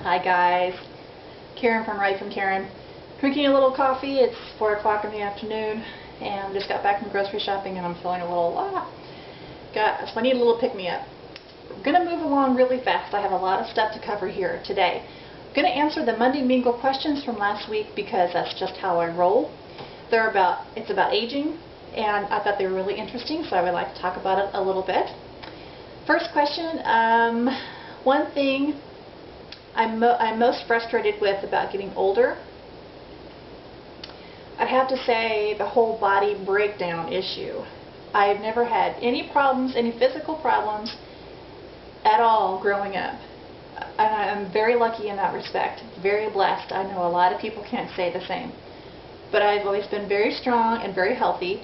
Hi guys, Karen from Karen. Drinking a little coffee. It's 4 o'clock in the afternoon and just got back from grocery shopping and I'm feeling a little, so I need a little pick-me-up. We're going to move along really fast. I have a lot of stuff to cover here today. I'm going to answer the Monday Mingle questions from last week because that's just how I roll. It's about aging and I thought they were really interesting, so I would like to talk about it a little bit. First question, one thing I'm most frustrated with about getting older, I'd have to say the whole body breakdown issue. I've never had any problems, any physical problems at all growing up. And I'm very lucky in that respect, very blessed. I know a lot of people can't say the same. But I've always been very strong and very healthy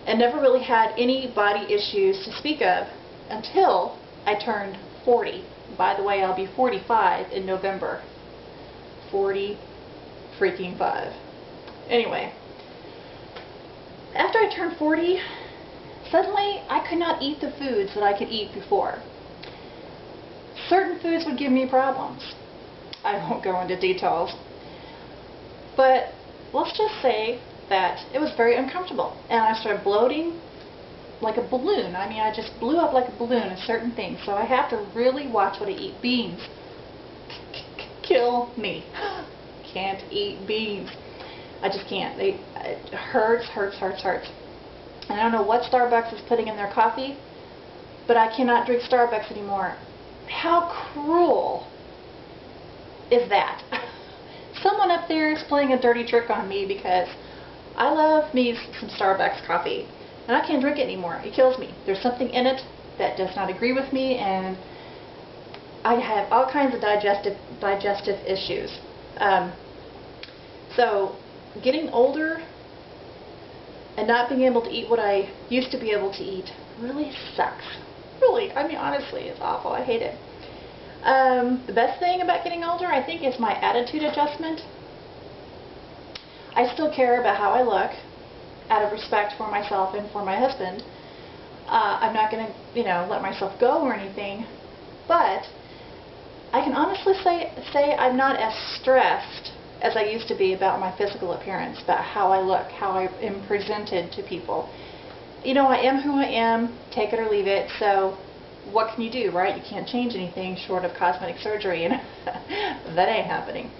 and never really had any body issues to speak of until I turned 40. By the way, I'll be 45 in November. 40 freaking 5. Anyway, after I turned 40, suddenly I could not eat the foods that I could eat before. Certain foods would give me problems. I won't go into details. But let's just say that it was very uncomfortable. And I started bloating like a balloon. I mean, I just blew up like a balloon in certain things. So I have to really watch what I eat. Beans. Kill me. Can't eat beans. I just can't. It hurts. And I don't know what Starbucks is putting in their coffee, but I cannot drink Starbucks anymore. How cruel is that? Someone up there is playing a dirty trick on me because I love me some Starbucks coffee. And I can't drink it anymore. It kills me. There's something in it that does not agree with me, and I have all kinds of digestive issues. So getting older and not being able to eat what I used to be able to eat really sucks. Really, I mean, honestly, it's awful. I hate it. The best thing about getting older, I think, is my attitude adjustment. I still care about how I look, out of respect for myself and for my husband. I'm not going to, let myself go or anything, but I can honestly say I'm not as stressed as I used to be about my physical appearance, about how I look, how I am presented to people. I am who I am, take it or leave it, so what can you do, right? You can't change anything short of cosmetic surgery, and that ain't happening.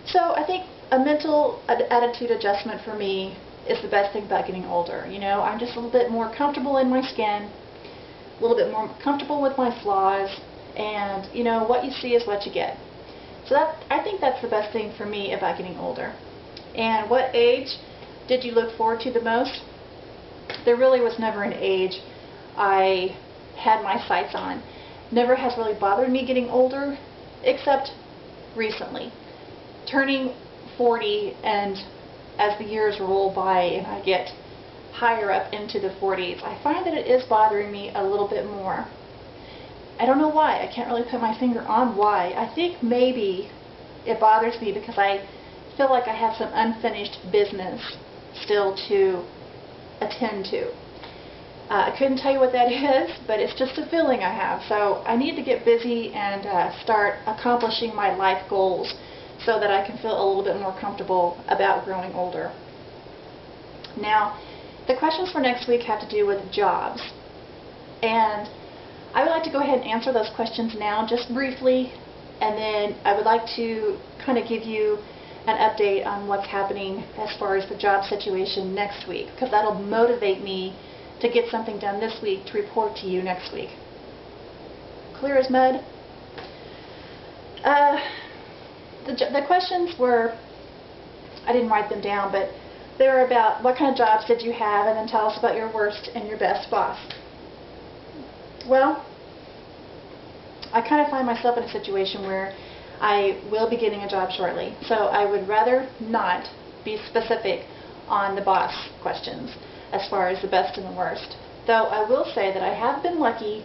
So I think a mental attitude adjustment for me is the best thing about getting older. I'm just a little bit more comfortable in my skin, a little bit more comfortable with my flaws, and what you see is what you get. So I think that's the best thing for me about getting older. And what age did you look forward to the most? There really was never an age I had my sights on. Never has really bothered me getting older, except recently. Turning 40, and as the years roll by and I get higher up into the 40s, I find that it is bothering me a little bit more. I don't know why. I can't really put my finger on why. I think maybe it bothers me because I feel like I have some unfinished business still to attend to. I couldn't tell you what that is, but it's just a feeling I have. So I need to get busy and start accomplishing my life goals so that I can feel a little bit more comfortable about growing older. Now, the questions for next week have to do with jobs. And I would like to go ahead and answer those questions now just briefly, and then I would like to kind of give you an update on what's happening as far as the job situation next week, because that'll motivate me to get something done this week to report to you next week. Clear as mud? The questions were, I didn't write them down, but they were about what kind of jobs did you have, and then tell us about your worst and your best boss. Well, I kind of find myself in a situation where I will be getting a job shortly, so I would rather not be specific on the boss questions as far as the best and the worst. Though I will say that I have been lucky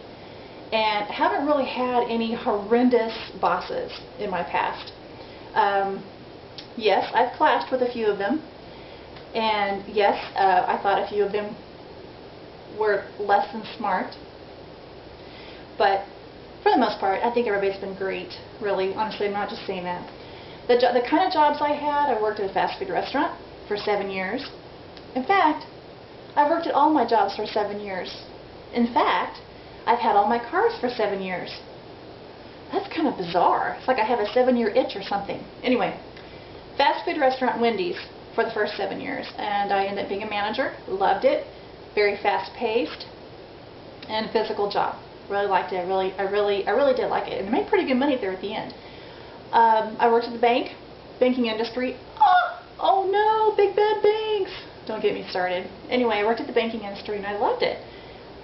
and haven't really had any horrendous bosses in my past. Yes, I've clashed with a few of them, and yes, I thought a few of them were less than smart, but for the most part, I think everybody's been great, really. Honestly, I'm not just saying that. The kind of jobs I had, I worked at a fast food restaurant for 7 years. In fact, I worked at all my jobs for 7 years. In fact, I've had all my cars for 7 years. That's kind of bizarre. It's like I have a 7-year itch or something. Anyway, fast food restaurant Wendy's for the first 7 years, and I ended up being a manager. Loved it. Very fast-paced and physical job. Really liked it. I really did like it, and I made pretty good money there at the end. I worked at the banking industry. Oh no, big bad banks! Don't get me started. Anyway, I worked at the banking industry and I loved it.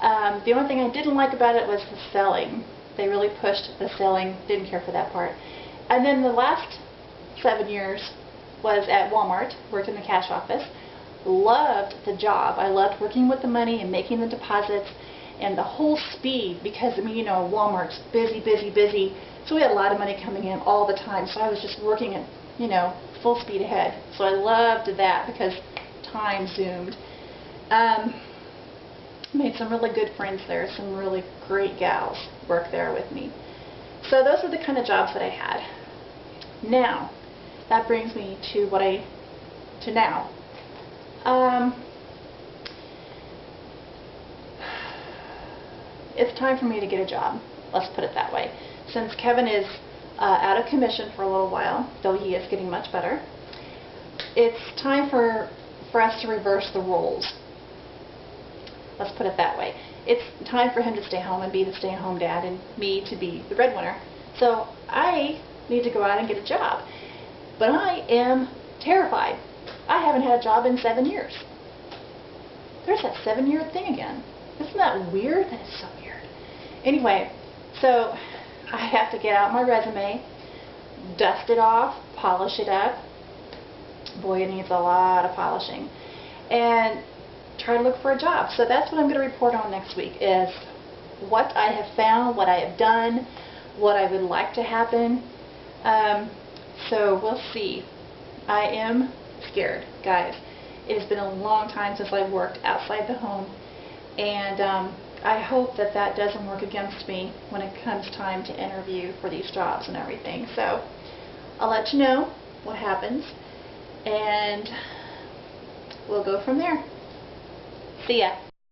The only thing I didn't like about it was the selling. They really pushed the selling. Didn't care for that part. And then the last 7 years was at Walmart. Worked in the cash office. Loved the job. I loved working with the money and making the deposits and the whole speed, because I mean, you know, Walmart's busy, busy, busy. So we had a lot of money coming in all the time. So I was just working at, you know, full speed ahead. So I loved that because time zoomed. Made some really good friends there. Some really great gals work there with me. So those are the kind of jobs that I had. Now, that brings me to now. It's time for me to get a job. Let's put it that way. Since Kevin is out of commission for a little while, though he is getting much better, it's time for us to reverse the roles. Let's put it that way. It's time for him to stay home and be the stay-at-home dad, and me to be the breadwinner. So I need to go out and get a job. But I am terrified. I haven't had a job in 7 years. There's that 7-year thing again. Isn't that weird? That is so weird. Anyway, so I have to get out my resume, dust it off, polish it up. Boy, it needs a lot of polishing. And try to look for a job. So that's what I'm going to report on next week, is what I have found, what I have done, what I would like to happen. So we'll see. I am scared, guys. It has been a long time since I've worked outside the home, and I hope that that doesn't work against me when it comes time to interview for these jobs and everything. So I'll let you know what happens, and we'll go from there. See ya.